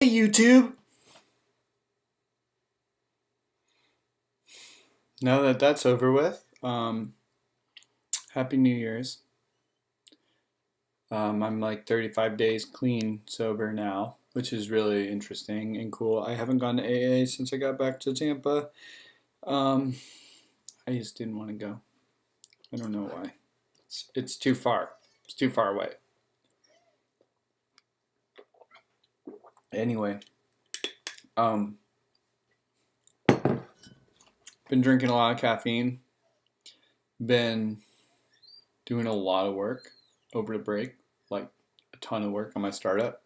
Hey YouTube! Now that that's over with, Happy New Year's. I'm like 35 days clean sober now, which is really interesting and cool. I haven't gone to AA since I got back to Tampa. Um, I just didn't want to go. I don't know why. It's too far. It's too far away. Anyway, um, been drinking a lot of caffeine. Been doing a lot of work over the break, like a ton of work on my startup.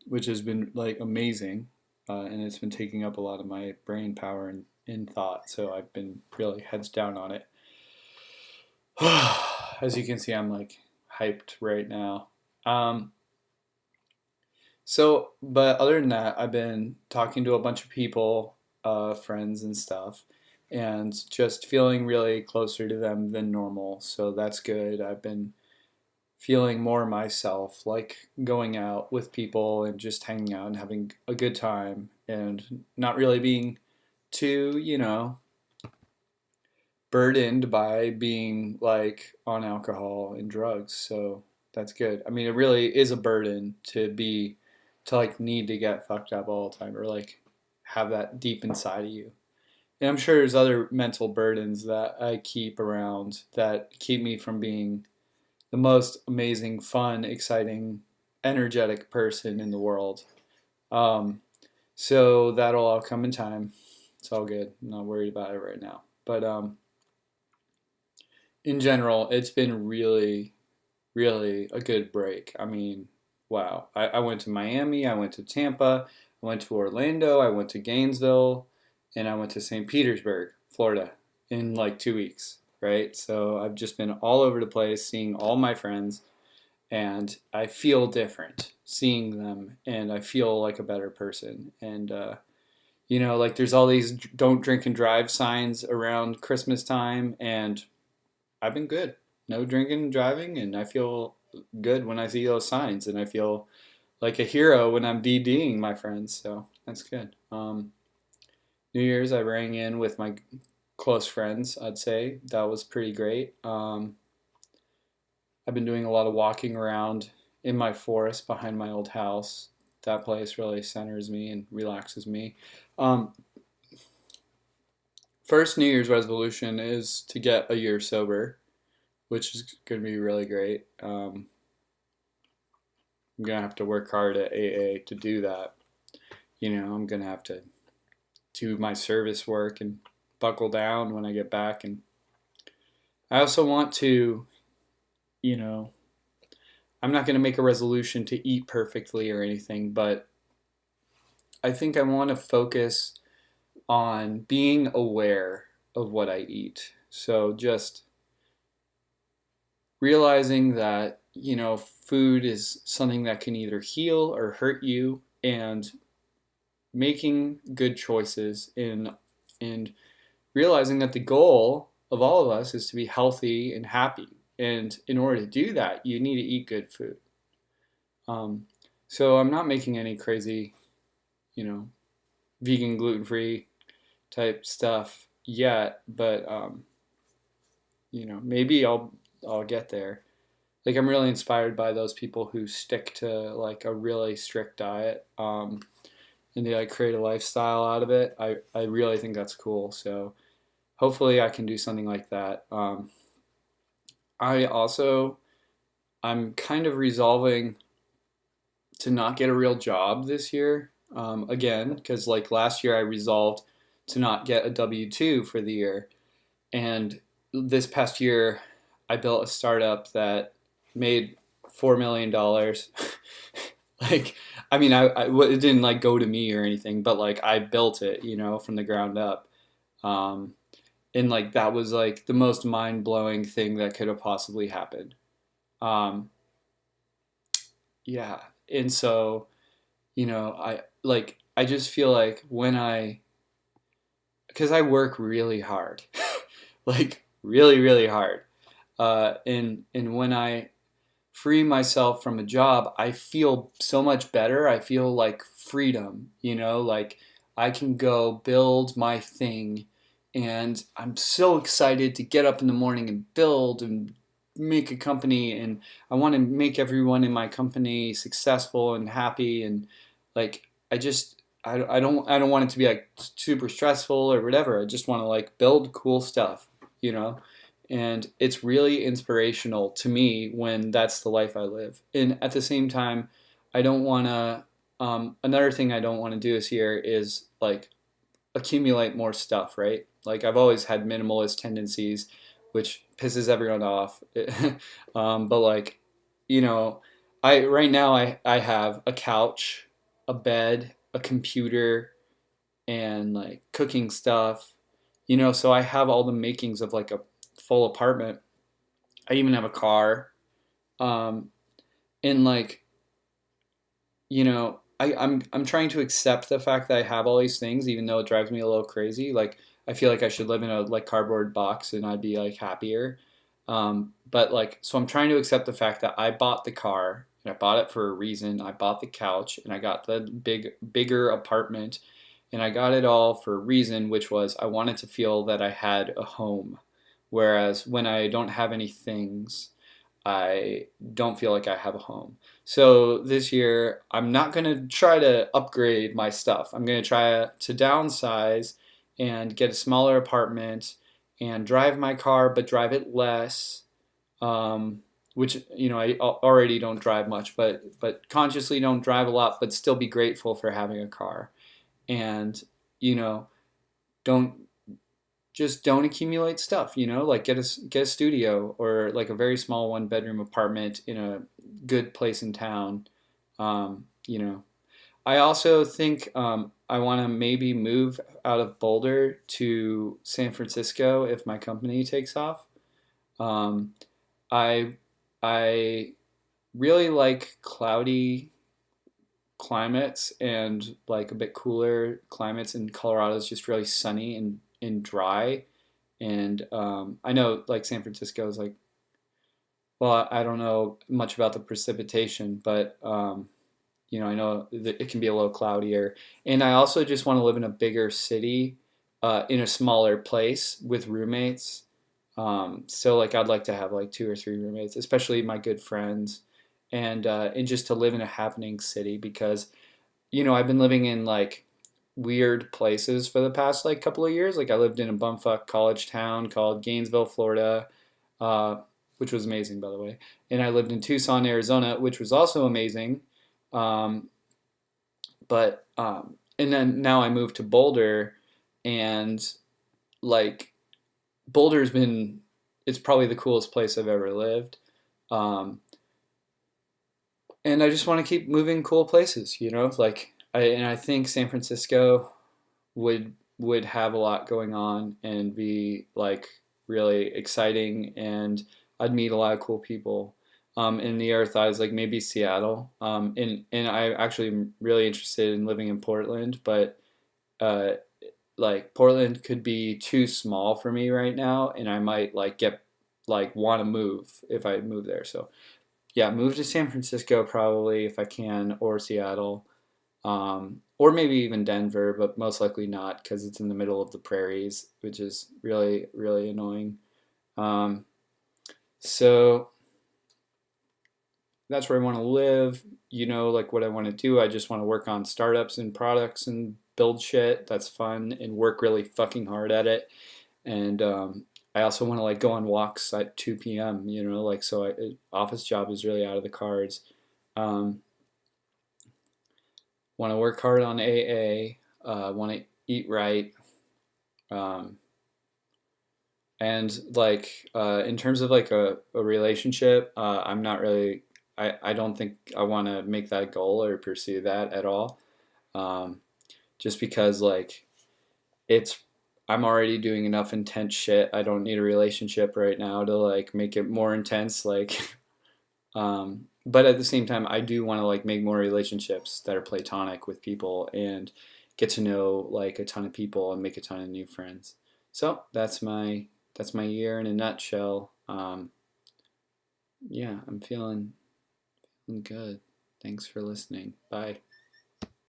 Which has been like amazing, and it's been taking up a lot of my brain power and in thought. So I've been really heads down on it. As you can see, I'm like hyped right now. Um, but other than that, I've been talking to a bunch of people, friends and stuff, and just feeling really closer to them than normal. So that's good. I've been feeling more myself, like going out with people and just hanging out and having a good time and not really being too, burdened by being like on alcohol and drugs. So that's good. I mean, it really is a burden to like need to get fucked up all the time or like have that deep inside of you. And I'm sure there's other mental burdens that I keep around that keep me from being the most amazing, fun, exciting, energetic person in the world. Um, so that'll all come in time. It's all good. I'm not worried about it right now. But in general, it's been really, really a good break. I mean, wow. I went to Miami, I went to Tampa, I went to Orlando, I went to Gainesville, and I went to St. Petersburg, Florida, in like 2 weeks, right? So I've just been all over the place, seeing all my friends, and I feel different seeing them, and I feel like a better person. And like there's all these don't drink and drive signs around Christmas time, and I've been good. No drinking and driving, and I feel good when I see those signs, and I feel like a hero when I'm DDing my friends. So that's good. New Year's, I rang in with my close friends. I'd say that was pretty great. I've been doing a lot of walking around in my forest behind my old house. That place really centers me and relaxes me. Um, First New Year's resolution is to get a year sober, which is going to be really great. I'm going to have to work hard at AA to do that. I'm going to have to do my service work and buckle down when I get back. And I also want to, you know, I'm not going to make a resolution to eat perfectly or anything, but I think I want to focus on being aware of what I eat. So just realizing that, food is something that can either heal or hurt you, and making good choices and realizing that the goal of all of us is to be healthy and happy. And in order to do that, you need to eat good food. Um, so I'm not making any crazy, you know, vegan, gluten free type stuff yet, but maybe I'll get there. Like I'm really inspired by those people who stick to like a really strict diet, and they like create a lifestyle out of it. I really think that's cool. So hopefully I can do something like that. I also I'm kind of resolving to not get a real job this year, again, because like last year I resolved to not get a W-2 for the year, and this past year I built a startup that made $4 million. Like, I mean, it didn't like go to me or anything, but like I built it, from the ground up. Um, and like that was like the most mind blowing thing that could have possibly happened. Um, yeah. And so, I just feel like because I work really hard, like really, really hard. And when I free myself from a job, I feel so much better. I feel like freedom, like I can go build my thing, and I'm so excited to get up in the morning and build and make a company, and I want to make everyone in my company successful and happy, and like I don't want it to be like super stressful or whatever. I just want to like build cool stuff, you know? And it's really inspirational to me when that's the life I live. And at the same time, I don't want to. Another thing I don't want to do this year is like accumulate more stuff, right? Like I've always had minimalist tendencies, which pisses everyone off. But like, you know, I right now I have a couch, a bed, a computer, and like cooking stuff, so I have all the makings of like a full apartment. I even have a car. Um, and like, I'm trying to accept the fact that I have all these things, even though it drives me a little crazy. Like I feel like I should live in a like cardboard box and I'd be like happier. But like, so I'm trying to accept the fact that I bought the car and I bought it for a reason. I bought the couch and I got the bigger apartment, and I got it all for a reason, which was I wanted to feel that I had a home. Whereas when I don't have any things, I don't feel like I have a home. So this year, I'm not going to try to upgrade my stuff. I'm going to try to downsize and get a smaller apartment and drive my car, but drive it less. Which I already don't drive much, but consciously don't drive a lot, but still be grateful for having a car. And you know, don't don't accumulate stuff, like get a studio or like a very small one bedroom apartment in a good place in town. You know, I also think I want to maybe move out of Boulder to San Francisco if my company takes off. Um, I I really like cloudy climates and like a bit cooler climates, and Colorado is just really sunny and dry. And I know like San Francisco is like, well, I don't know much about the precipitation, but I know that it can be a little cloudier. And I also just want to live in a bigger city, in a smaller place with roommates. So like I'd like to have like two or three roommates, especially my good friends, and just to live in a happening city because I've been living in like weird places for the past like couple of years. Like I lived in a bumfuck college town called Gainesville, Florida, uh, which was amazing by the way. And I lived in Tucson, Arizona, which was also amazing. Um, and then now I moved to Boulder, and like Boulder's been it's probably the coolest place I've ever lived. Um, and I just want to keep moving cool places, like I think San Francisco would have a lot going on and be like really exciting, and I'd meet a lot of cool people. In the other thighs, like maybe Seattle. And I actually am really interested in living in Portland, but uh, like Portland could be too small for me right now, and I might like get like want to move if I move there. So yeah, move to San Francisco probably if I can, or Seattle, or maybe even Denver, but most likely not because it's in the middle of the prairies, which is really, really annoying. Um, so that's where I want to live. Like what I want to do. I just want to work on startups and products and build shit that's fun and work really fucking hard at it. And I also want to like go on walks at 2 p.m. Like so. Office job is really out of the cards. Um, want to work hard on AA. Want to eat right. Um, and like in terms of like a relationship, I'm not really. I don't think I want to make that goal or pursue that at all. Um, just because like it's I'm already doing enough intense shit. I don't need a relationship right now to like make it more intense. Like, but at the same time, I do want to like make more relationships that are platonic with people and get to know like a ton of people and make a ton of new friends. So that's my year in a nutshell. Yeah, I'm feeling I'm good. Thanks for listening. Bye.